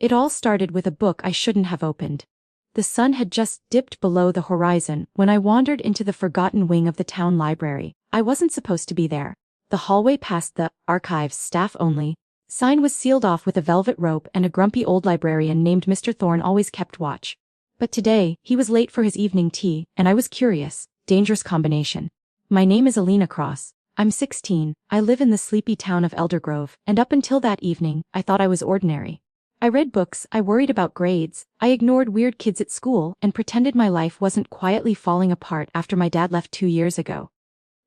It all started with a book I shouldn't have opened. The sun had just dipped below the horizon when I wandered into the forgotten wing of the town library. I wasn't supposed to be there. The hallway past the "Archives Staff Only" sign was sealed off with a velvet rope, and a grumpy old librarian named Mr. Thorne always kept watch. But today, he was late for his evening tea, and I was curious. Dangerous combination. My name is Alina Cross. I'm 16, I live in the sleepy town of Eldergrove, and up until that evening, I thought I was ordinary. I read books, I worried about grades, I ignored weird kids at school, and pretended my life wasn't quietly falling apart after my dad left 2 years ago.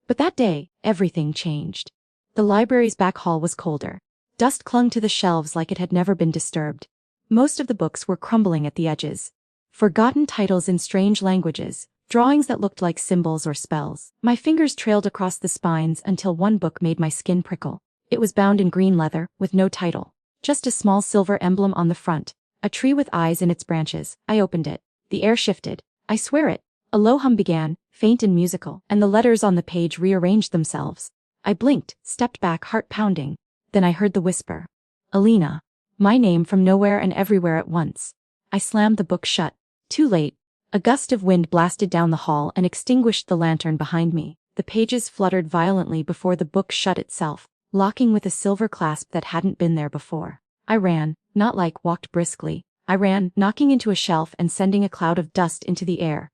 But that day, everything changed. The library's back hall was colder. Dust clung to the shelves like it had never been disturbed. Most of the books were crumbling at the edges. Forgotten titles in strange languages, drawings that looked like symbols or spells. My fingers trailed across the spines until one book made my skin prickle. It was bound in green leather, with no title. Just a small silver emblem on the front. A tree with eyes in its branches. I opened it. The air shifted. I swear it. A low hum began, faint and musical, and the letters on the page rearranged themselves. I blinked, stepped back, heart pounding. Then I heard the whisper. Alina. My name from nowhere and everywhere at once. I slammed the book shut. Too late. A gust of wind blasted down the hall and extinguished the lantern behind me. The pages fluttered violently before the book shut itself, locking with a silver clasp that hadn't been there before. I ran, not like walked briskly. I ran, knocking into a shelf and sending a cloud of dust into the air.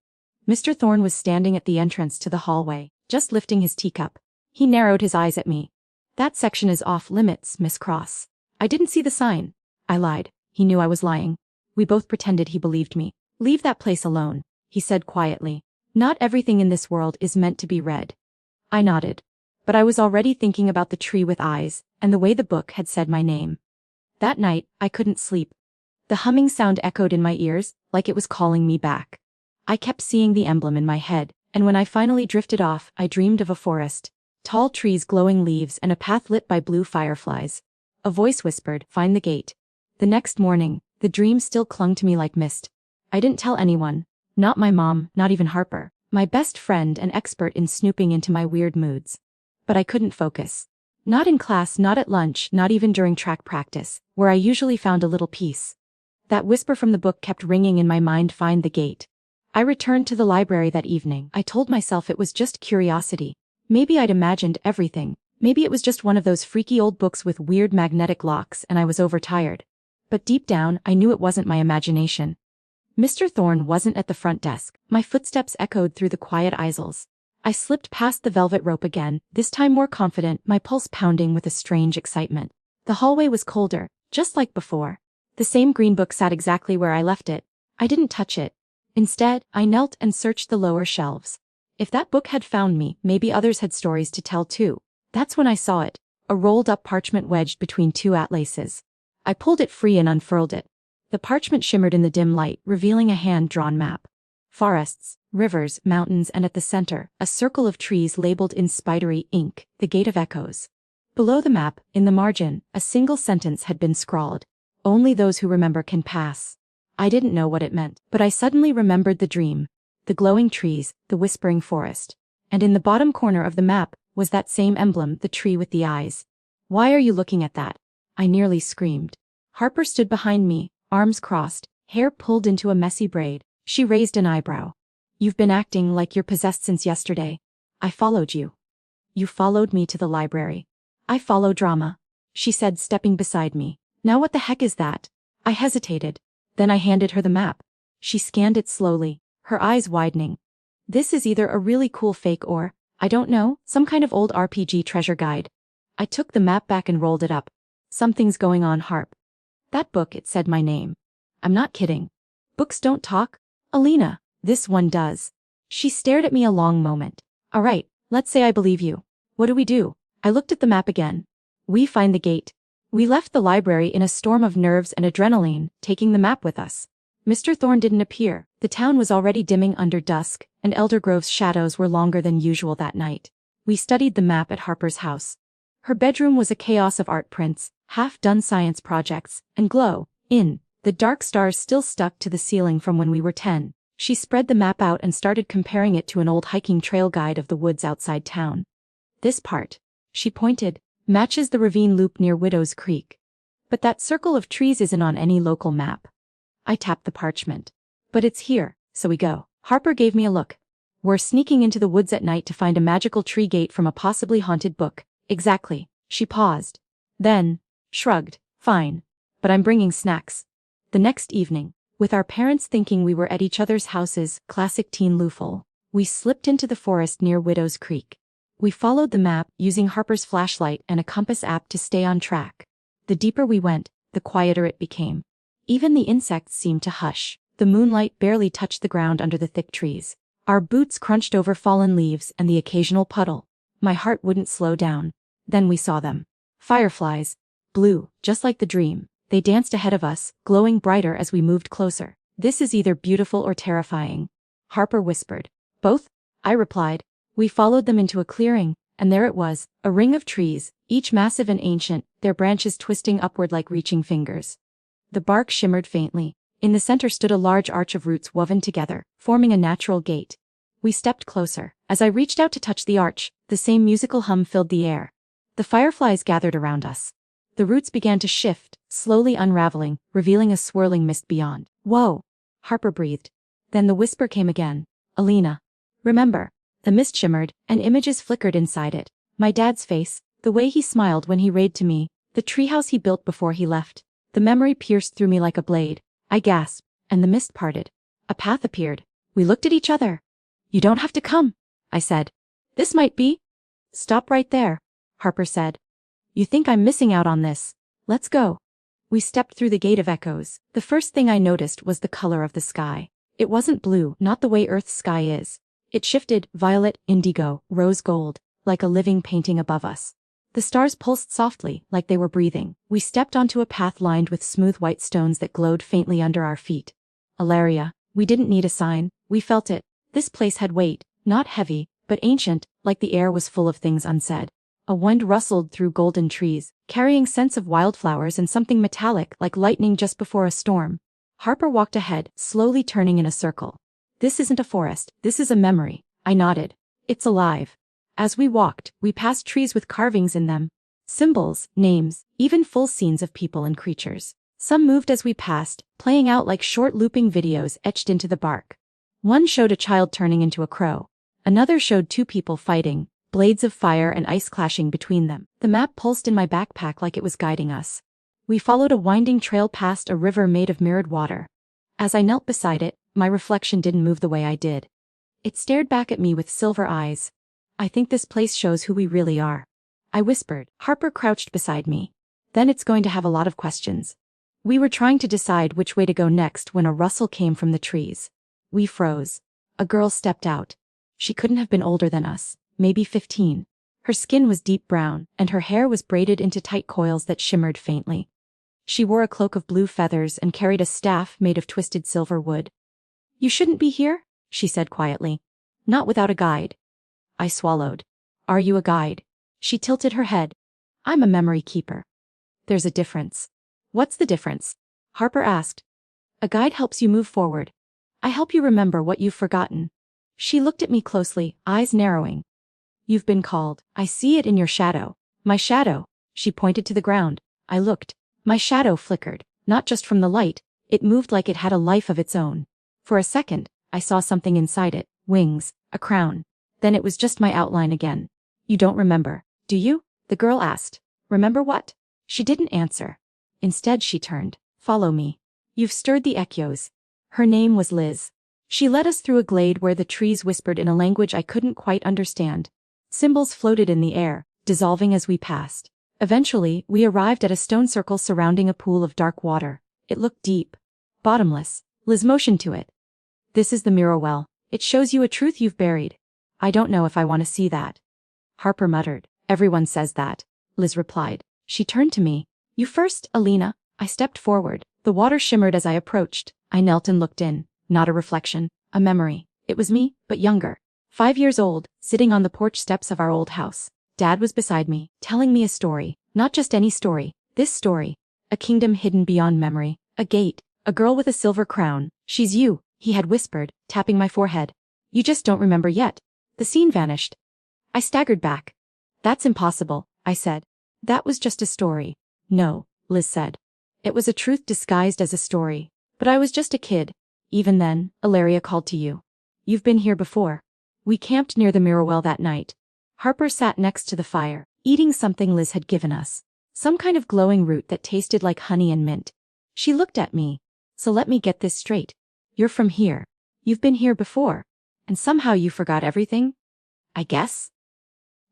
Mr. Thorne was standing at the entrance to the hallway, just lifting his teacup. He narrowed his eyes at me. That section is off limits, Miss Cross. I didn't see the sign. I lied. He knew I was lying. We both pretended he believed me. Leave that place alone, he said quietly. Not everything in this world is meant to be read. I nodded. But I was already thinking about the tree with eyes, and the way the book had said my name. That night, I couldn't sleep. The humming sound echoed in my ears, like it was calling me back. I kept seeing the emblem in my head, and when I finally drifted off, I dreamed of a forest. Tall trees, glowing leaves, and a path lit by blue fireflies. A voice whispered, "Find the gate." The next morning, the dream still clung to me like mist. I didn't tell anyone. Not my mom, not even Harper, my best friend and expert in snooping into my weird moods. But I couldn't focus. Not in class, not at lunch, not even during track practice, where I usually found a little peace. That whisper from the book kept ringing in my mind, "Find the gate." I returned to the library that evening. I told myself it was just curiosity. Maybe I'd imagined everything. Maybe it was just one of those freaky old books with weird magnetic locks and I was overtired. But deep down, I knew it wasn't my imagination. Mr. Thorne wasn't at the front desk. My footsteps echoed through the quiet aisles. I slipped past the velvet rope again, this time more confident, my pulse pounding with a strange excitement. The hallway was colder, just like before. The same green book sat exactly where I left it. I didn't touch it. Instead, I knelt and searched the lower shelves. If that book had found me, maybe others had stories to tell too. That's when I saw it, a rolled-up parchment wedged between two atlases. I pulled it free and unfurled it. The parchment shimmered in the dim light, revealing a hand-drawn map. Forests, rivers, mountains, and at the center, a circle of trees labeled in spidery ink, the Gate of Echoes. Below the map, in the margin, a single sentence had been scrawled. Only those who remember can pass. I didn't know what it meant, but I suddenly remembered the dream. The glowing trees, the whispering forest. And in the bottom corner of the map was that same emblem, the tree with the eyes. "Why are you looking at that?" I nearly screamed. Harper stood behind me, arms crossed, hair pulled into a messy braid. She raised an eyebrow. "You've been acting like you're possessed since yesterday. I followed you." "You followed me to the library." "I follow drama," she said, stepping beside me. "Now what the heck is that?" I hesitated. Then I handed her the map. She scanned it slowly, her eyes widening. "This is either a really cool fake or, I don't know, some kind of old RPG treasure guide." I took the map back and rolled it up. "Something's going on, Harp. That book, it said my name." "I'm not kidding. Books don't talk, Alina." "This one does." She stared at me a long moment. "All right, let's say I believe you. What do we do?" I looked at the map again. "We find the gate." We left the library in a storm of nerves and adrenaline, taking the map with us. Mr. Thorne didn't appear. The town was already dimming under dusk, and Eldergrove's shadows were longer than usual that night. We studied the map at Harper's house. Her bedroom was a chaos of art prints, half-done science projects, and glow-in. The dark stars still stuck to the ceiling from when we were 10. She spread the map out and started comparing it to an old hiking trail guide of the woods outside town. "This part," she pointed, "matches the ravine loop near Widow's Creek. But that circle of trees isn't on any local map. I tapped the parchment. But it's here, so we go. Harper gave me a look. We're sneaking into the woods at night to find a magical tree gate from a possibly haunted book. Exactly. She paused. Then shrugged. Fine. But I'm bringing snacks. The next evening, with our parents thinking we were at each other's houses, classic teen looful, we slipped into the forest near Widow's Creek. We followed the map, using Harper's flashlight and a compass app to stay on track. The deeper we went, the quieter it became. Even the insects seemed to hush. The moonlight barely touched the ground under the thick trees. Our boots crunched over fallen leaves and the occasional puddle. My heart wouldn't slow down. Then we saw them. Fireflies. Blue, just like the dream. They danced ahead of us, glowing brighter as we moved closer. This is either beautiful or terrifying. Harper whispered. Both? I replied. We followed them into a clearing, and there it was, a ring of trees, each massive and ancient, their branches twisting upward like reaching fingers. The bark shimmered faintly. In the center stood a large arch of roots woven together, forming a natural gate. We stepped closer. As I reached out to touch the arch, the same musical hum filled the air. The fireflies gathered around us. The roots began to shift, slowly unraveling, revealing a swirling mist beyond. Whoa! Harper breathed. Then the whisper came again. Alina. Remember. The mist shimmered, and images flickered inside it. My dad's face, the way he smiled when he raved to me, the treehouse he built before he left. The memory pierced through me like a blade. I gasped, and the mist parted. A path appeared. We looked at each other. You don't have to come, I said. This might be. Stop right there, Harper said. You think I'm missing out on this? Let's go. We stepped through the gate of echoes. The first thing I noticed was the color of the sky. It wasn't blue, not the way Earth's sky is. It shifted, violet, indigo, rose gold, like a living painting above us. The stars pulsed softly, like they were breathing. We stepped onto a path lined with smooth white stones that glowed faintly under our feet. Elaria. We didn't need a sign, we felt it. This place had weight, not heavy, but ancient, like the air was full of things unsaid. A wind rustled through golden trees, carrying scents of wildflowers and something metallic like lightning just before a storm. Harper walked ahead, slowly turning in a circle. This isn't a forest, this is a memory, I nodded. It's alive. As we walked, we passed trees with carvings in them. Symbols, names, even full scenes of people and creatures. Some moved as we passed, playing out like short looping videos etched into the bark. One showed a child turning into a crow. Another showed two people fighting, blades of fire and ice clashing between them. The map pulsed in my backpack like it was guiding us. We followed a winding trail past a river made of mirrored water. As I knelt beside it, my reflection didn't move the way I did. It stared back at me with silver eyes. I think this place shows who we really are, I whispered. Harper crouched beside me. Then it's going to have a lot of questions. We were trying to decide which way to go next when a rustle came from the trees. We froze. A girl stepped out. She couldn't have been older than us, maybe 15. Her skin was deep brown, and her hair was braided into tight coils that shimmered faintly. She wore a cloak of blue feathers and carried a staff made of twisted silver wood. You shouldn't be here, she said quietly. Not without a guide. I swallowed. Are you a guide? She tilted her head. I'm a memory keeper. There's a difference. What's the difference? Harper asked. A guide helps you move forward. I help you remember what you've forgotten. She looked at me closely, eyes narrowing. You've been called. I see it in your shadow. My shadow. She pointed to the ground. I looked. My shadow flickered, not just from the light, it moved like it had a life of its own. For a second, I saw something inside it, wings, a crown. Then it was just my outline again. You don't remember, do you? The girl asked. Remember what? She didn't answer. Instead she turned. Follow me. You've stirred the echoes. Her name was Liz. She led us through a glade where the trees whispered in a language I couldn't quite understand. Symbols floated in the air, dissolving as we passed. Eventually, we arrived at a stone circle surrounding a pool of dark water. It looked deep. Bottomless. Liz motioned to it. This is the mirror well. It shows you a truth you've buried. I don't know if I want to see that. Harper muttered. Everyone says that. Liz replied. She turned to me. You first, Alina. I stepped forward. The water shimmered as I approached. I knelt and looked in. Not a reflection. A memory. It was me, but younger. 5 years old, sitting on the porch steps of our old house. Dad was beside me, telling me a story. Not just any story. This story. A kingdom hidden beyond memory. A gate. A girl with a silver crown. She's you, he had whispered, tapping my forehead. You just don't remember yet. The scene vanished. I staggered back. That's impossible, I said. That was just a story. No, Liz said. It was a truth disguised as a story. But I was just a kid. Even then, Elaria called to you. You've been here before. We camped near the mirror well that night. Harper sat next to the fire, eating something Liz had given us. Some kind of glowing root that tasted like honey and mint. She looked at me. So let me get this straight. You're from here. You've been here before. And somehow you forgot everything? I guess.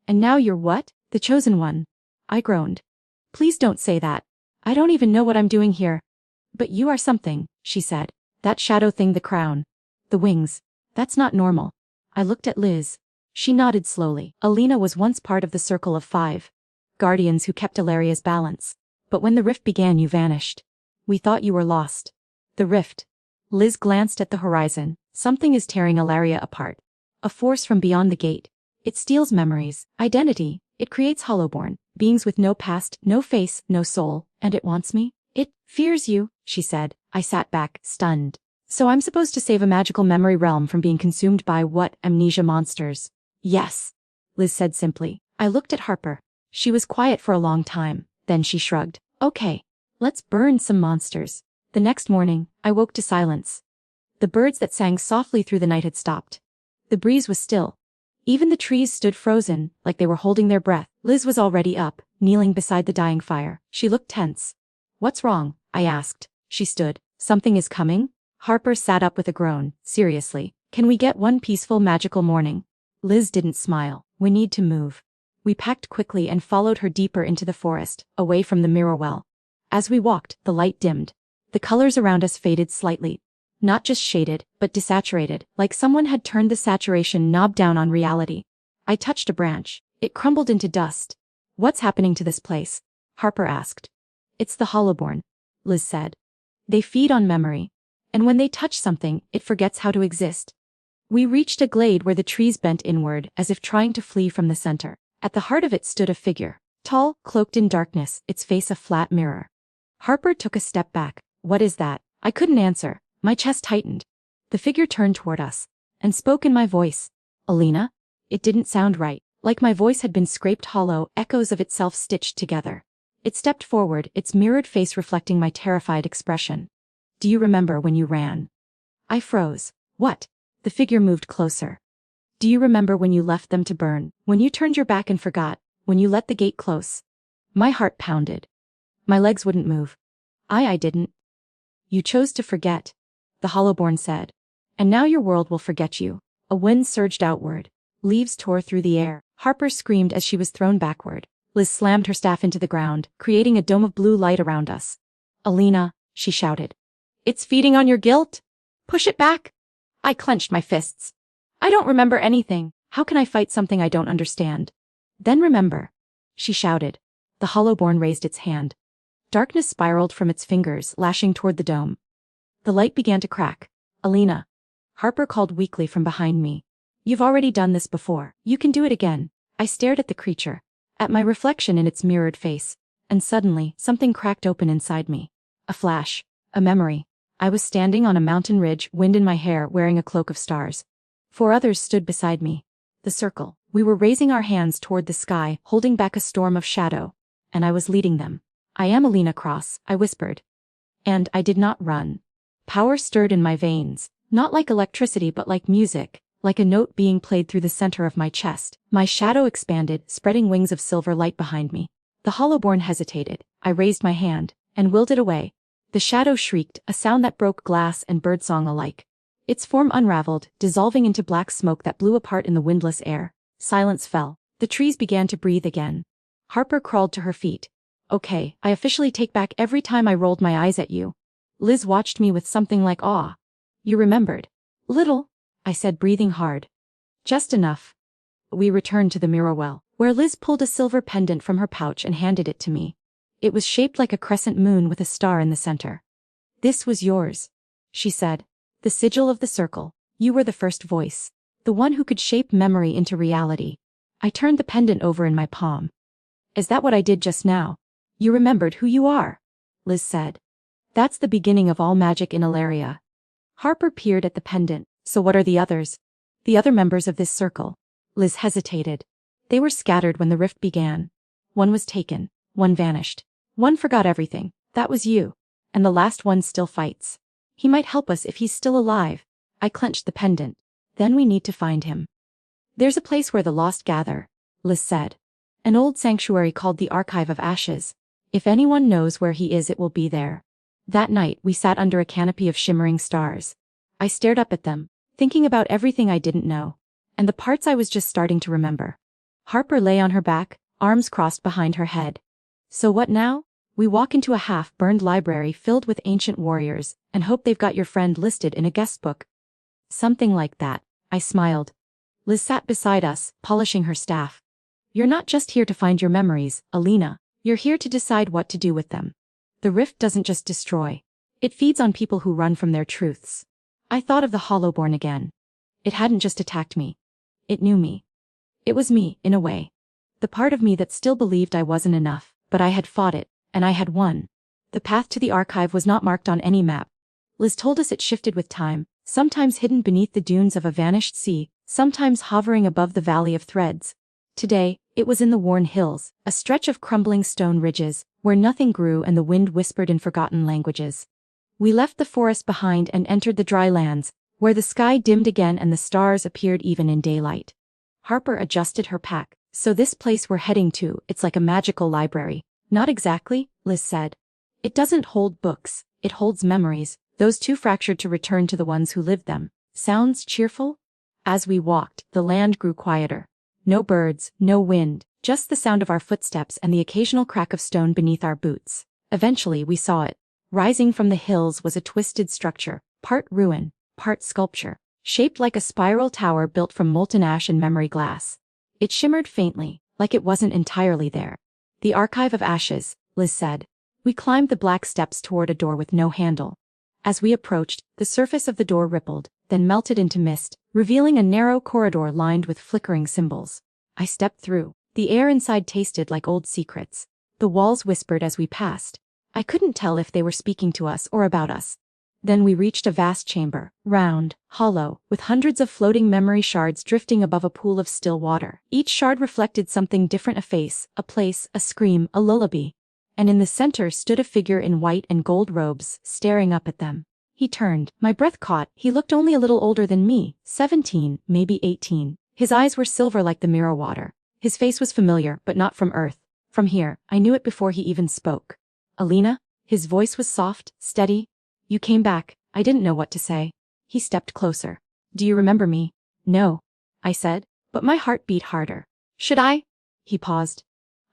And now you're what? The chosen one. I groaned. Please don't say that. I don't even know what I'm doing here. But you are something, she said. That shadow thing, the crown. The wings. That's not normal. I looked at Liz. She nodded slowly. Alina was once part of the circle of 5 guardians who kept Ilaria's balance. But when the rift began, you vanished. We thought you were lost. The rift. Liz glanced at the horizon. Something is tearing Elaria apart. A force from beyond the gate. It steals memories, identity. It creates hollowborn, beings with no past, no face, no soul, and it wants me. It fears you, she said. I sat back, stunned. So I'm supposed to save a magical memory realm from being consumed by what, amnesia monsters? Yes, Liz said simply. I looked at Harper. She was quiet for a long time, then she shrugged. Okay, let's burn some monsters. The next morning, I woke to silence. The birds that sang softly through the night had stopped. The breeze was still. Even the trees stood frozen, like they were holding their breath. Liz was already up, kneeling beside the dying fire. She looked tense. What's wrong? I asked. She stood. Something is coming? Harper sat up with a groan. Seriously, can we get one peaceful magical morning? Liz didn't smile. We need to move. We packed quickly and followed her deeper into the forest, away from the mirror well. As we walked, the light dimmed. The colors around us faded slightly. Not just shaded, but desaturated, like someone had turned the saturation knob down on reality. I touched a branch. It crumbled into dust. What's happening to this place? Harper asked. It's the hollowborn, Liz said. They feed on memory. And when they touch something, it forgets how to exist. We reached a glade where the trees bent inward, as if trying to flee from the center. At the heart of it stood a figure. Tall, cloaked in darkness, its face a flat mirror. Harper took a step back. What is that? I couldn't answer. My chest tightened. The figure turned toward us and spoke in my voice. Alina? It didn't sound right, like my voice had been scraped hollow, echoes of itself stitched together. It stepped forward, its mirrored face reflecting my terrified expression. Do you remember when you ran? I froze. What? The figure moved closer. Do you remember when you left them to burn, when you turned your back and forgot, when you let the gate close? My heart pounded. My legs wouldn't move. I didn't. You chose to forget, the hollowborn said. And now your world will forget you. A wind surged outward. Leaves tore through the air. Harper screamed as she was thrown backward. Liz slammed her staff into the ground, creating a dome of blue light around us. Alina, she shouted. It's feeding on your guilt? Push it back. I clenched my fists. I don't remember anything. How can I fight something I don't understand? Then remember, she shouted. The hollowborn raised its hand. Darkness spiraled from its fingers, lashing toward the dome. The light began to crack. Alina. Harper called weakly from behind me. You've already done this before. You can do it again. I stared at the creature, at my reflection in its mirrored face, and suddenly, something cracked open inside me. A flash. A memory. I was standing on a mountain ridge, wind in my hair, wearing a cloak of stars. 4 others stood beside me. The circle. We were raising our hands toward the sky, holding back a storm of shadow. And I was leading them. I am Alina Cross, I whispered. And I did not run. Power stirred in my veins, not like electricity but like music, like a note being played through the center of my chest. My shadow expanded, spreading wings of silver light behind me. The hollowborn hesitated. I raised my hand, and willed it away. The shadow shrieked, a sound that broke glass and birdsong alike. Its form unraveled, dissolving into black smoke that blew apart in the windless air. Silence fell. The trees began to breathe again. Harper crawled to her feet. Okay, I officially take back every time I rolled my eyes at you. Liz watched me with something like awe. You remembered. Little, I said, breathing hard. Just enough. We returned to the mirror well, where Liz pulled a silver pendant from her pouch and handed it to me. It was shaped like a crescent moon with a star in the center. This was yours, she said. The sigil of the circle. You were the first voice. The one who could shape memory into reality. I turned the pendant over in my palm. Is that what I did just now? You remembered who you are, Liz said. That's the beginning of all magic in Elaria. Harper peered at the pendant. So what are the others? The other members of this circle. Liz hesitated. They were scattered when the rift began. One was taken. One vanished. One forgot everything. That was you. and the last one still fights. He might help us if he's still alive. I clenched the pendant. Then we need to find him. There's a place where the lost gather, Liz said. An old sanctuary called the Archive of Ashes. If anyone knows where he is, it will be there. That night we sat under a canopy of shimmering stars. I stared up at them, thinking about everything I didn't know, and the parts I was just starting to remember. Harper lay on her back, arms crossed behind her head. So what now? We walk into a half-burned library filled with ancient warriors, and hope they've got your friend listed in a guest book. Something like that, I smiled. Liz sat beside us, polishing her staff. You're not just here to find your memories, Alina. You're here to decide what to do with them. The rift doesn't just destroy. It feeds on people who run from their truths. I thought of the Hollowborn again. It hadn't just attacked me. It knew me. It was me, in a way. The part of me that still believed I wasn't enough, but I had fought it, and I had won. The path to the archive was not marked on any map. Liz told us it shifted with time, sometimes hidden beneath the dunes of a vanished sea, sometimes hovering above the Valley of Threads. Today, it was in the worn hills, a stretch of crumbling stone ridges, where nothing grew and the wind whispered in forgotten languages. We left the forest behind and entered the dry lands, where the sky dimmed again and the stars appeared even in daylight. Harper adjusted her pack. So this place we're heading to, it's like a magical library. Not exactly, Liz said. It doesn't hold books, it holds memories, those too fractured to return to the ones who lived them. Sounds cheerful? As we walked, the land grew quieter. No birds, no wind, just the sound of our footsteps and the occasional crack of stone beneath our boots. Eventually we saw it. Rising from the hills was a twisted structure, part ruin, part sculpture, shaped like a spiral tower built from molten ash and memory glass. It shimmered faintly, like it wasn't entirely there. The Archive of Ashes, Liz said. We climbed the black steps toward a door with no handle. As we approached, the surface of the door rippled, then melted into mist, revealing a narrow corridor lined with flickering symbols. I stepped through. The air inside tasted like old secrets. The walls whispered as we passed. I couldn't tell if they were speaking to us or about us. Then we reached a vast chamber, round, hollow, with hundreds of floating memory shards drifting above a pool of still water. Each shard reflected something different: a face, a place, a scream, a lullaby. And in the center stood a figure in white and gold robes, staring up at them. He turned. My breath caught. He looked only a little older than me, 17, maybe 18. His eyes were silver like the mirror water. His face was familiar, but not from Earth. From here, I knew it before he even spoke. Alina? His voice was soft, steady. You came back. I didn't know what to say. He stepped closer. Do you remember me? No, I said, but my heart beat harder. Should I? He paused.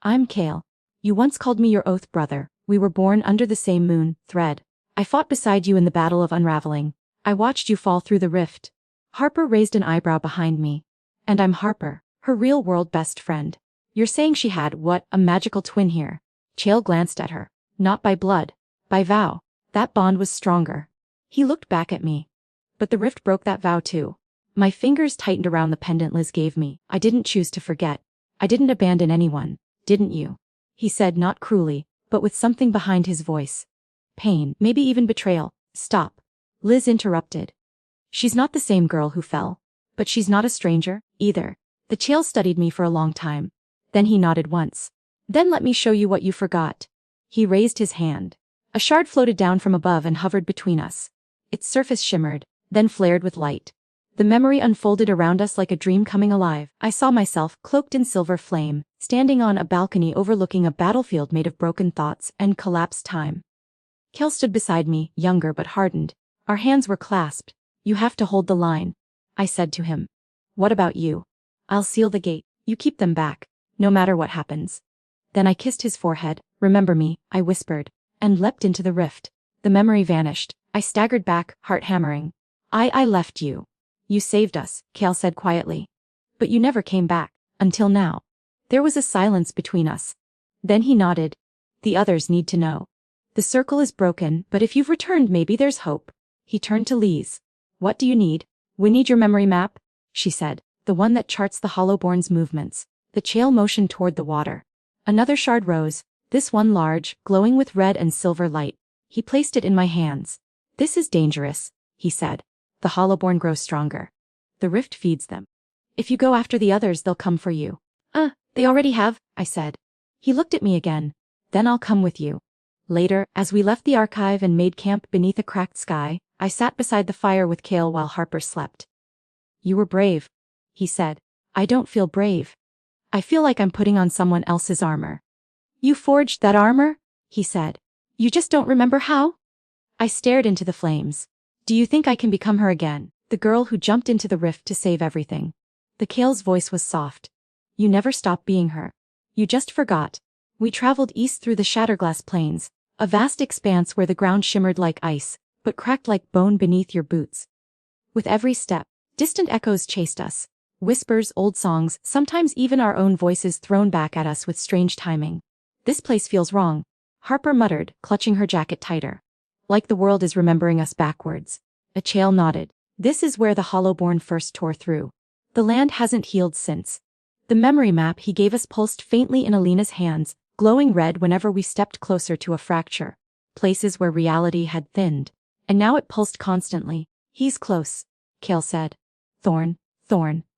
I'm Kale. You once called me your oath brother. We were born under the same moon, thread. I fought beside you in the Battle of Unraveling. I watched you fall through the rift. Harper raised an eyebrow behind me. And I'm Harper, her real-world best friend. You're saying she had, what, a magical twin here? Chael glanced at her. Not by blood. By vow. That bond was stronger. He looked back at me. But the rift broke that vow too. My fingers tightened around the pendant Liz gave me. I didn't choose to forget. I didn't abandon anyone, didn't you? He said, not cruelly, but with something behind his voice. Pain, maybe even betrayal. Stop. Liz interrupted. She's not the same girl who fell. But she's not a stranger, either. The Chael studied me for a long time. Then he nodded once. Then let me show you what you forgot. He raised his hand. A shard floated down from above and hovered between us. Its surface shimmered, then flared with light. The memory unfolded around us like a dream coming alive. I saw myself, cloaked in silver flame, standing on a balcony overlooking a battlefield made of broken thoughts and collapsed time. Kel stood beside me, younger but hardened. Our hands were clasped. You have to hold the line, I said to him. What about you? I'll seal the gate. You keep them back, no matter what happens. Then I kissed his forehead. Remember me, I whispered, and leapt into the rift. The memory vanished. I staggered back, heart hammering. I left you. You saved us, Kale said quietly. But you never came back, until now. There was a silence between us. Then he nodded. The others need to know. The circle is broken, but if you've returned, maybe there's hope. He turned to Liz. What do you need? We need your memory map, she said. The one that charts the Hollowborn's movements. The Chael motioned toward the water. Another shard rose, this one large, glowing with red and silver light. He placed it in my hands. This is dangerous, he said. The Hollowborn grow stronger. The rift feeds them. If you go after the others, they'll come for you. They already have, I said. He looked at me again. Then I'll come with you. Later, as we left the archive and made camp beneath a cracked sky, I sat beside the fire with Kale while Harper slept. "You were brave," he said. "I don't feel brave. I feel like I'm putting on someone else's armor." "You forged that armor?" he said. "You just don't remember how?" I stared into the flames. "Do you think I can become her again, the girl who jumped into the rift to save everything?" The Kale's voice was soft. "You never stopped being her. You just forgot." We traveled east through the Shatterglass Plains, a vast expanse where the ground shimmered like ice, but cracked like bone beneath your boots. With every step, distant echoes chased us. Whispers, old songs, sometimes even our own voices thrown back at us with strange timing. "This place feels wrong," Harper muttered, clutching her jacket tighter. "Like the world is remembering us backwards." Achale nodded. "This is where the Hollowborn first tore through. The land hasn't healed since." The memory map he gave us pulsed faintly in Alina's hands, glowing red whenever we stepped closer to a fracture. Places where reality had thinned. And now it pulsed constantly. "He's close," Kale said. Thorn,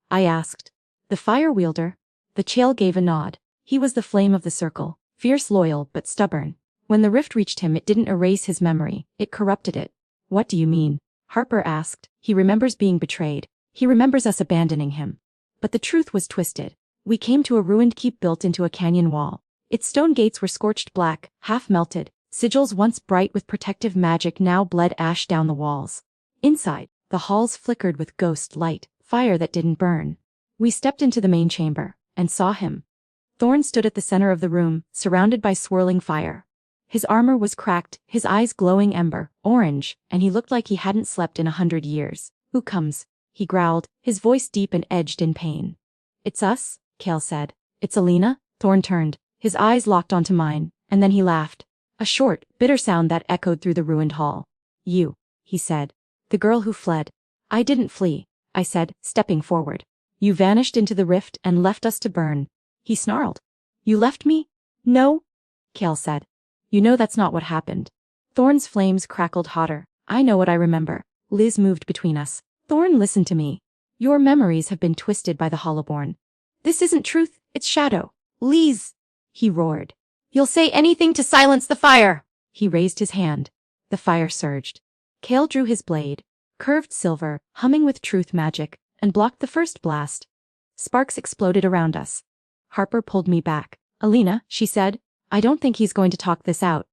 I asked. "The fire wielder?" The Chale gave a nod. "He was the flame of the circle, fierce, loyal, but stubborn. When the rift reached him, it didn't erase his memory, it corrupted it." "What do you mean?" Harper asked. "He remembers being betrayed. He remembers us abandoning him." But the truth was twisted. We came to a ruined keep built into a canyon wall. Its stone gates were scorched black, half melted. Sigils once bright with protective magic now bled ash down the walls. Inside, the halls flickered with ghost light, fire that didn't burn. We stepped into the main chamber, and saw him. Thorn stood at the center of the room, surrounded by swirling fire. His armor was cracked, his eyes glowing ember, orange, and he looked like he hadn't slept in 100 years. "Who comes?" he growled, his voice deep and edged in pain. "It's us," Kale said. "It's Alina." Thorn turned, his eyes locked onto mine, and then he laughed. A short, bitter sound that echoed through the ruined hall. "You," he said. "The girl who fled." "I didn't flee," I said, stepping forward. "You vanished into the rift and left us to burn." He snarled. "You left me?" "No," Kale said. "You know that's not what happened." Thorn's flames crackled hotter. "I know what I remember." Liz moved between us. "Thorn, listen to me. Your memories have been twisted by the Hollowborn. This isn't truth, it's shadow." "Liz!" he roared. "You'll say anything to silence the fire!" He raised his hand. The fire surged. Kale drew his blade, curved silver, humming with truth magic, and blocked the first blast. Sparks exploded around us. Harper pulled me back. "Alina," she said, "I don't think he's going to talk this out."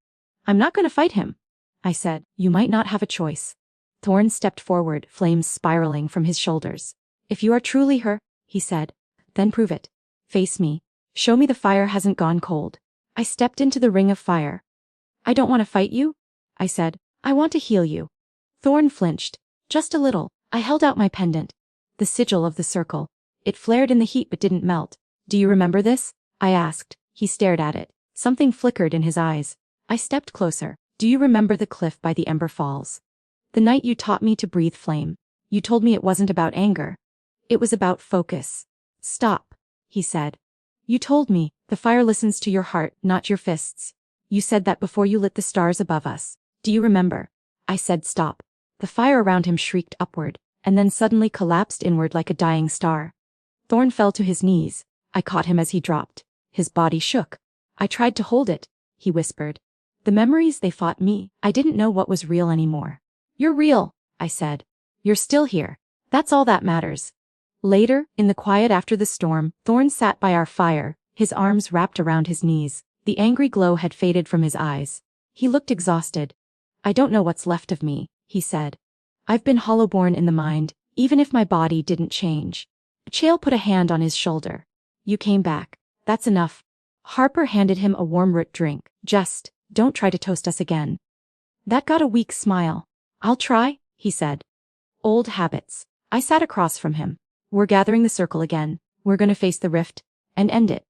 "I'm not going to fight him," I said. "You might not have a choice." Thorn stepped forward, flames spiraling from his shoulders. "If you are truly her," he said, "then prove it. Face me. Show me the fire hasn't gone cold." I stepped into the ring of fire. "I don't want to fight you," I said. "I want to heal you." Thorn flinched. Just a little. I held out my pendant. The sigil of the circle. It flared in the heat but didn't melt. "Do you remember this?" I asked. He stared at it. Something flickered in his eyes. I stepped closer. "Do you remember the cliff by the Ember Falls? The night you taught me to breathe flame. You told me it wasn't about anger. It was about focus." "Stop," he said. "You told me, the fire listens to your heart, not your fists. You said that before you lit the stars above us. Do you remember?" I said stop. The fire around him shrieked upward, and then suddenly collapsed inward like a dying star. Thorn fell to his knees. I caught him as he dropped. His body shook. "I tried to hold it," he whispered. "The memories, they fought me. I didn't know what was real anymore." "You're real," I said. "You're still here. That's all that matters." Later, in the quiet after the storm, Thorn sat by our fire, his arms wrapped around his knees. The angry glow had faded from his eyes. He looked exhausted. "I don't know what's left of me," he said. "I've been Hollowborn in the mind, even if my body didn't change." Chale put a hand on his shoulder. "You came back. That's enough." Harper handed him a warm root drink. "Just, don't try to toast us again." That got a weak smile. "I'll try," he said. "Old habits." I sat across from him. "We're gathering the circle again. We're gonna face the rift and end it.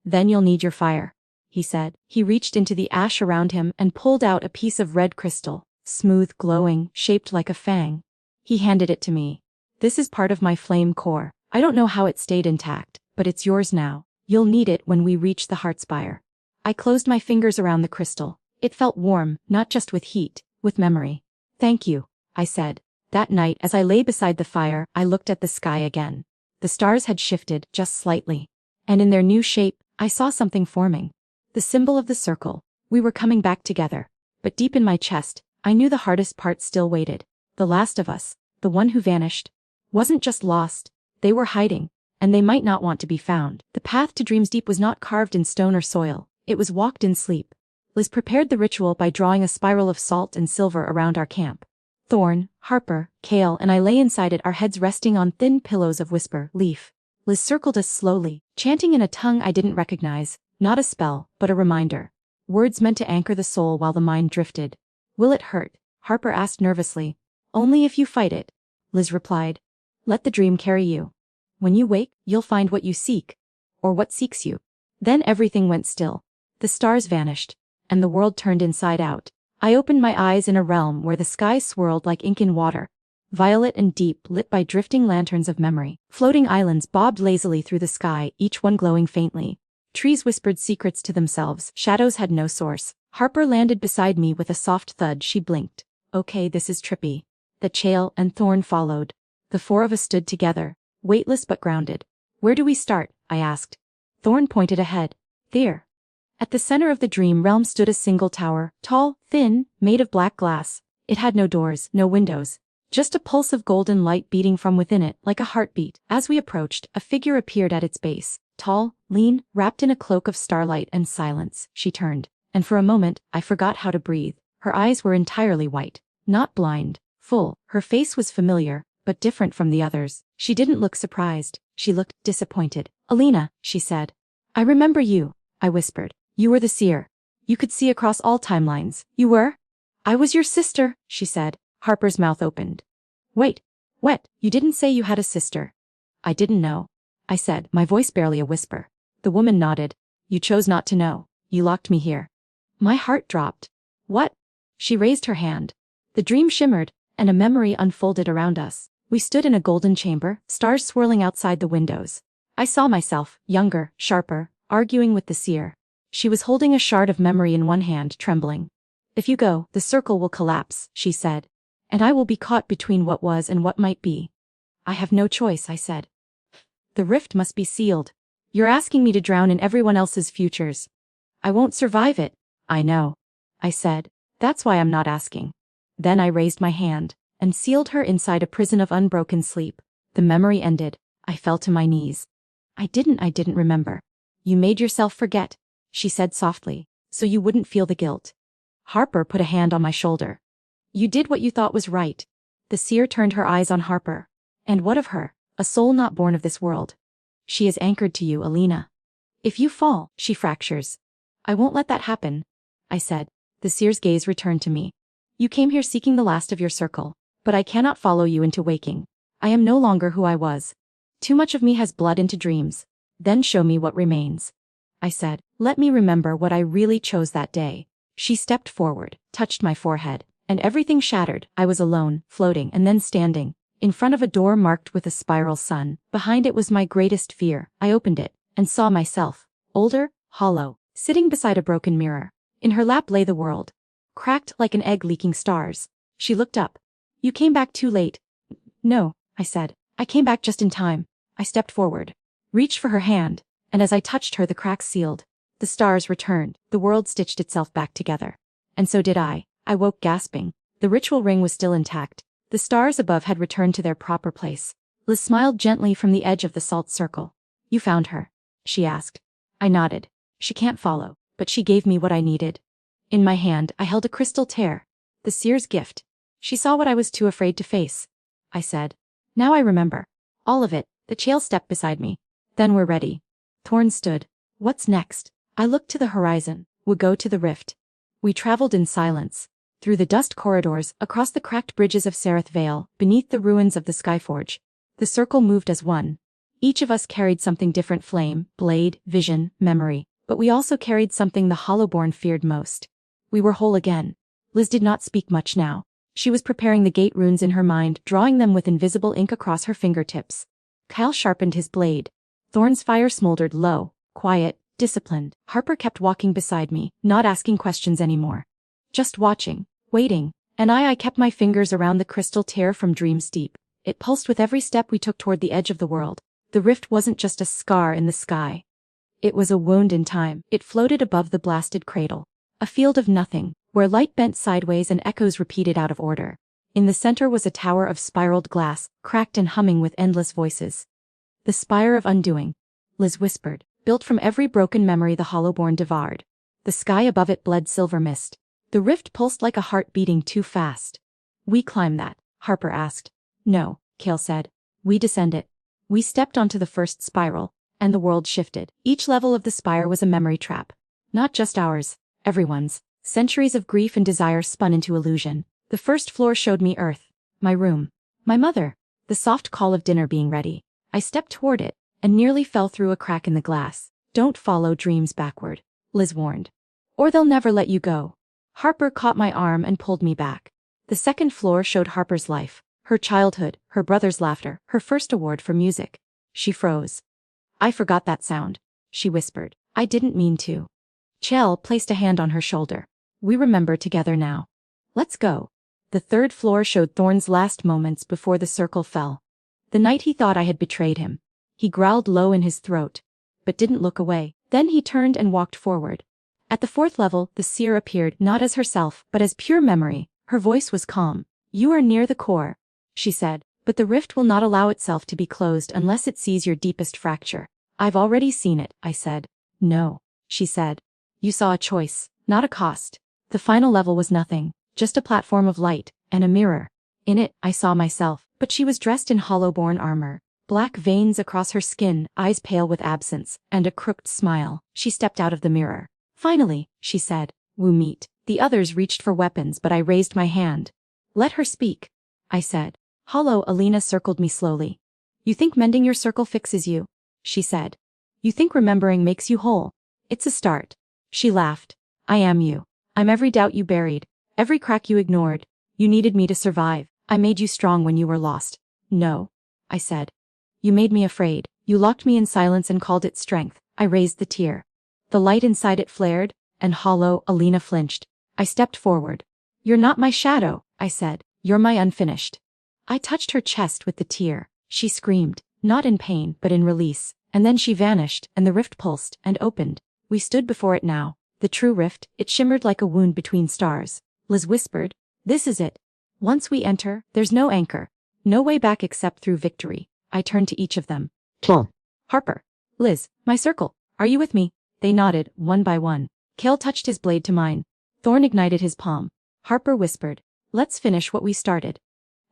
Then you'll need your fire," he said. He reached into the ash around him and pulled out a piece of red crystal, smooth, glowing, shaped like a fang. He handed it to me. "This is part of my flame core. I don't know how it stayed intact, but it's yours now. You'll need it when we reach the Heartspire." I closed my fingers around the crystal. It felt warm, not just with heat, with memory. "Thank you," I said. That night, as I lay beside the fire, I looked at the sky again. The stars had shifted, just slightly. And in their new shape, I saw something forming. The symbol of the circle. We were coming back together. But deep in my chest, I knew the hardest part still waited. The last of us, the one who vanished, wasn't just lost. They were hiding, and they might not want to be found. The path to Dreams Deep was not carved in stone or soil. It was walked in sleep. Liz prepared the ritual by drawing a spiral of salt and silver around our camp. Thorn, Harper, Kale, and I lay inside it, our heads resting on thin pillows of whisper, leaf. Liz circled us slowly, chanting in a tongue I didn't recognize, not a spell, but a reminder. Words meant to anchor the soul while the mind drifted. Will it hurt? Harper asked nervously. Only if you fight it, Liz replied. Let the dream carry you. When you wake, you'll find what you seek. Or what seeks you. Then everything went still. The stars vanished, and the world turned inside out. I opened my eyes in a realm where the sky swirled like ink in water, violet and deep, lit by drifting lanterns of memory. Floating islands bobbed lazily through the sky, each one glowing faintly. Trees whispered secrets to themselves, shadows had no source. Harper landed beside me with a soft thud. She blinked. Okay, this is trippy. The Chael and Thorn followed. The four of us stood together, weightless but grounded. Where do we start? I asked. Thorn pointed ahead. There. At the center of the dream realm stood a single tower, tall, thin, made of black glass. It had no doors, no windows. Just a pulse of golden light beating from within it, like a heartbeat. As we approached, a figure appeared at its base. Tall, lean, wrapped in a cloak of starlight and silence. She turned, and for a moment, I forgot how to breathe. Her eyes were entirely white. Not blind, full. Her face was familiar, but different from the others. She didn't look surprised. She looked disappointed. Alina, she said. I remember you, I whispered. You were the seer. You could see across all timelines. You were? I was your sister, she said. Harper's mouth opened. Wait, what? You didn't say you had a sister. I didn't know, I said, my voice barely a whisper. The woman nodded. You chose not to know. You locked me here. My heart dropped. What? She raised her hand. The dream shimmered, and a memory unfolded around us. We stood in a golden chamber, stars swirling outside the windows. I saw myself, younger, sharper, arguing with the seer. She was holding a shard of memory in one hand, trembling. If you go, the circle will collapse, she said. And I will be caught between what was and what might be. I have no choice, I said. The rift must be sealed. You're asking me to drown in everyone else's futures. I won't survive it. I know, I said. That's why I'm not asking. Then I raised my hand, and sealed her inside a prison of unbroken sleep. The memory ended. I fell to my knees. I didn't remember. You made yourself forget, she said softly, so you wouldn't feel the guilt. Harper put a hand on my shoulder. You did what you thought was right. The seer turned her eyes on Harper. And what of her? A soul not born of this world. She is anchored to you, Alina. If you fall, she fractures. I won't let that happen, I said. The seer's gaze returned to me. You came here seeking the last of your circle, but I cannot follow you into waking. I am no longer who I was. Too much of me has bled into dreams. Then show me what remains. I said, let me remember what I really chose that day. She stepped forward, touched my forehead, and everything shattered. I was alone, floating, and then standing, in front of a door marked with a spiral sun. Behind it was my greatest fear. I opened it, and saw myself, older, hollow, sitting beside a broken mirror. In her lap lay the world, cracked like an egg leaking stars. She looked up. You came back too late. No, I said. I came back just in time. I stepped forward, reached for her hand, and as I touched her the cracks sealed. The stars returned. The world stitched itself back together. And so did I. I woke gasping. The ritual ring was still intact. The stars above had returned to their proper place. Liz smiled gently from the edge of the salt circle. You found her, she asked. I nodded. She can't follow, but she gave me what I needed. In my hand, I held a crystal tear. The seer's gift. She saw what I was too afraid to face. I said. Now I remember. All of it. The Chael stepped beside me. Then we're ready. Thorn stood. What's next? I looked to the horizon. We'll go to the rift. We traveled in silence. Through the dust corridors, across the cracked bridges of Sereth Vale, beneath the ruins of the Skyforge. The circle moved as one. Each of us carried something different: flame, blade, vision, memory. But we also carried something the Hollowborn feared most. We were whole again. Liz did not speak much now. She was preparing the gate runes in her mind, drawing them with invisible ink across her fingertips. Kyle sharpened his blade. Thorn's fire smoldered low, quiet, disciplined. Harper kept walking beside me, not asking questions anymore. Just watching, waiting, and I kept my fingers around the crystal tear from Dreams Deep. It pulsed with every step we took toward the edge of the world. The rift wasn't just a scar in the sky. It was a wound in time. It floated above the blasted cradle. A field of nothing, where light bent sideways and echoes repeated out of order. In the center was a tower of spiraled glass, cracked and humming with endless voices. The Spire of Undoing, Liz whispered, built from every broken memory the Hollowborn devoured. The sky above it bled silver mist. The rift pulsed like a heart beating too fast. We climb that? Harper asked. No, Cale said. We descend it. We stepped onto the first spiral, and the world shifted. Each level of the spire was a memory trap. Not just ours, everyone's. Centuries of grief and desire spun into illusion. The first floor showed me Earth, my room, my mother, the soft call of dinner being ready. I stepped toward it, and nearly fell through a crack in the glass. Don't follow dreams backward, Liz warned. Or they'll never let you go. Harper caught my arm and pulled me back. The second floor showed Harper's life, her childhood, her brother's laughter, her first award for music. She froze. I forgot that sound, she whispered. I didn't mean to. Chell placed a hand on her shoulder. We remember together now. Let's go. The third floor showed Thorn's last moments before the circle fell. The night he thought I had betrayed him. He growled low in his throat, but didn't look away. Then he turned and walked forward. At the fourth level, the seer appeared not as herself, but as pure memory. Her voice was calm. You are near the core, she said, but the rift will not allow itself to be closed unless it sees your deepest fracture. I've already seen it, I said. No, she said. You saw a choice, not a cost. The final level was nothing, just a platform of light, and a mirror. In it, I saw myself, but she was dressed in Hollowborn armor. Black veins across her skin, eyes pale with absence, and a crooked smile. She stepped out of the mirror. Finally, she said, we meet. The others reached for weapons, but I raised my hand. Let her speak, I said. Hollow Alina circled me slowly. You think mending your circle fixes you? She said. You think remembering makes you whole? It's a start. She laughed. I am you. I'm every doubt you buried, every crack you ignored. You needed me to survive. I made you strong when you were lost. No, I said. You made me afraid. You locked me in silence and called it strength. I raised the tear. The light inside it flared, and Hollow Alina flinched. I stepped forward. You're not my shadow, I said. You're my unfinished. I touched her chest with the tear. She screamed, not in pain but in release, and then she vanished, and the rift pulsed and opened. We stood before it now. The true rift, it shimmered like a wound between stars. Liz whispered, this is it. Once we enter, there's no anchor. No way back except through victory. I turned to each of them. Tom. Harper. Liz, my circle. Are you with me? They nodded, one by one. Cale touched his blade to mine. Thorn ignited his palm. Harper whispered, let's finish what we started.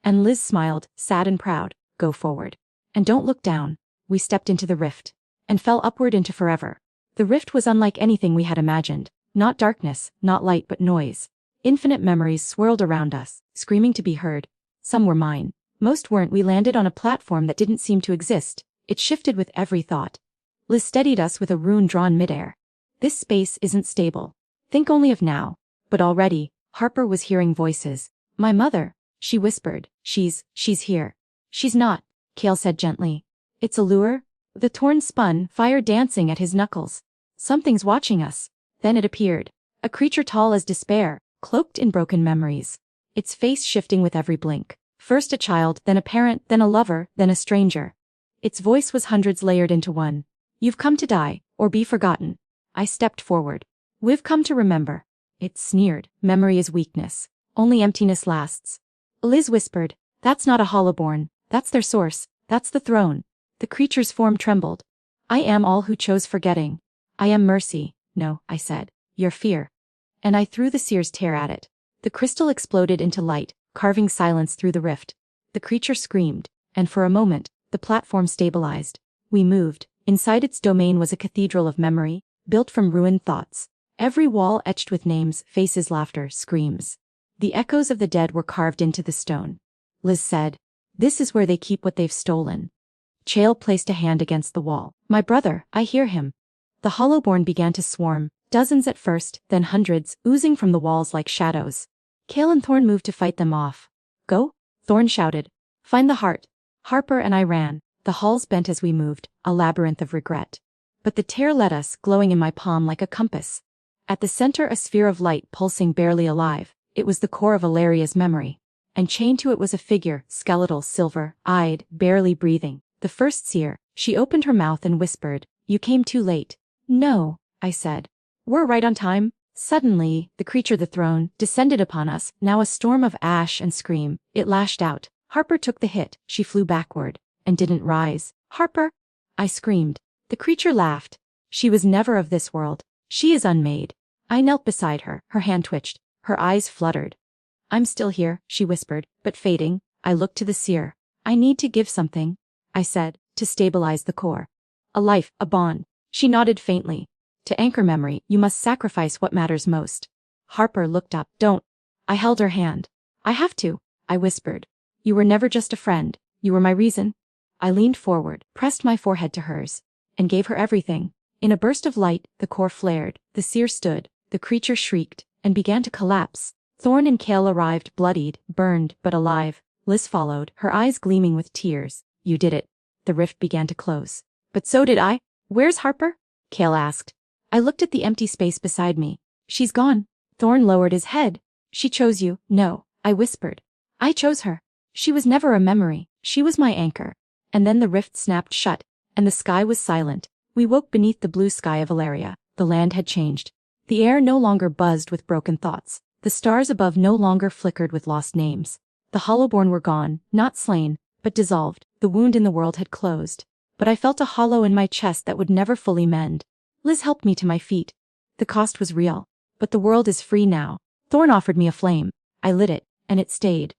And Liz smiled, sad and proud. Go forward. And don't look down. We stepped into the rift. And fell upward into forever. The rift was unlike anything we had imagined. Not darkness, not light but noise. Infinite memories swirled around us, screaming to be heard. Some were mine. Most weren't. We landed on a platform that didn't seem to exist. It shifted with every thought. Liz steadied us with a rune drawn midair. This space isn't stable. Think only of now. But already, Harper was hearing voices. My mother, she whispered. She's here. She's not, Cale said gently. It's a lure? The Torn spun, fire dancing at his knuckles. Something's watching us. Then it appeared. A creature tall as despair, cloaked in broken memories. Its face shifting with every blink. First a child, then a parent, then a lover, then a stranger. Its voice was hundreds layered into one. You've come to die, or be forgotten. I stepped forward. We've come to remember. It sneered. Memory is weakness. Only emptiness lasts. Liz whispered, that's not a Hollowborn. That's their source. That's the throne. The creature's form trembled. I am all who chose forgetting. I am mercy. No, I said. Your fear. And I threw the seer's tear at it. The crystal exploded into light, carving silence through the rift. The creature screamed, and for a moment, the platform stabilized. We moved. Inside its domain was a cathedral of memory, built from ruined thoughts. Every wall etched with names, faces, laughter, screams. The echoes of the dead were carved into the stone. Liz said, this is where they keep what they've stolen. Chale placed a hand against the wall. My brother, I hear him. The Hollowborn began to swarm, dozens at first, then hundreds, oozing from the walls like shadows. Cale and Thorn moved to fight them off. Go? Thorn shouted. Find the heart. Harper and I ran. The halls bent as we moved, a labyrinth of regret. But the tear led us, glowing in my palm like a compass. At the center a sphere of light pulsing barely alive. It was the core of Elaria's memory. And chained to it was a figure, skeletal, silver-eyed, barely breathing. The first seer. She opened her mouth and whispered, you came too late. No, I said. We're right on time. Suddenly, the creature the throne descended upon us, now a storm of ash and scream. It lashed out. Harper took the hit. She flew backward and didn't rise. Harper! I screamed. The creature laughed. She was never of this world. She is unmade. I knelt beside her. Her hand twitched. Her eyes fluttered. I'm still here, she whispered, but fading. I looked to the seer. I need to give something, I said, to stabilize the core. A life, a bond. She nodded faintly. To anchor memory, you must sacrifice what matters most. Harper looked up. Don't. I held her hand. I have to, I whispered. You were never just a friend. You were my reason. I leaned forward, pressed my forehead to hers, and gave her everything. In a burst of light, the core flared. The seer stood. The creature shrieked and began to collapse. Thorn and Kale arrived, bloodied, burned, but alive. Liz followed, her eyes gleaming with tears. You did it. The rift began to close. But so did I. Where's Harper? Kale asked. I looked at the empty space beside me. She's gone. Thorn lowered his head. She chose you. No, I whispered. I chose her. She was never a memory. She was my anchor. And then the rift snapped shut, and the sky was silent. We woke beneath the blue sky of Elaria. The land had changed. The air no longer buzzed with broken thoughts. The stars above no longer flickered with lost names. The Hollowborn were gone, not slain, but dissolved. The wound in the world had closed. But I felt a hollow in my chest that would never fully mend. Liz helped me to my feet. The cost was real. But the world is free now. Thorn offered me a flame. I lit it, and it stayed.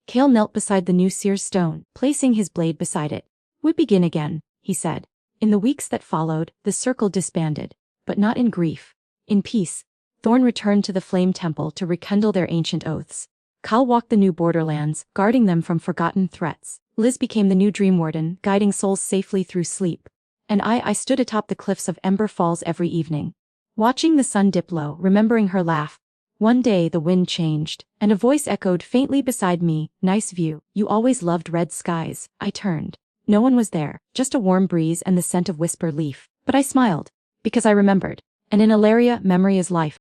Kale knelt beside the new seer's stone, placing his blade beside it. We begin again, he said. In the weeks that followed, the circle disbanded. But not in grief. In peace. Thorn returned to the flame temple to rekindle their ancient oaths. Kal walked the new borderlands, guarding them from forgotten threats. Liz became the new dream warden, guiding souls safely through sleep. And I stood atop the cliffs of Ember Falls every evening, watching the sun dip low, remembering her laugh. One day the wind changed, and a voice echoed faintly beside me. Nice view. You always loved red skies. I turned. No one was there, just a warm breeze and the scent of whisper leaf. But I smiled, because I remembered. And in Elaria, memory is life.